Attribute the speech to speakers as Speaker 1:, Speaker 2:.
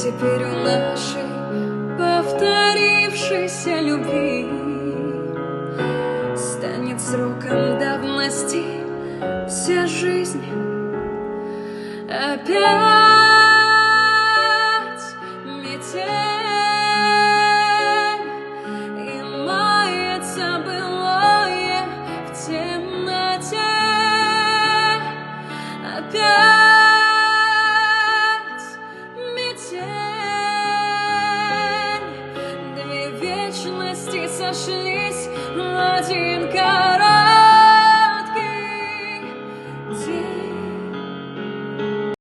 Speaker 1: теперь у нашей повторившейся любви станет сроком давности вся жизнь. Опять метель, и мается былое в темноте. Опять метель, две вечности сошлись.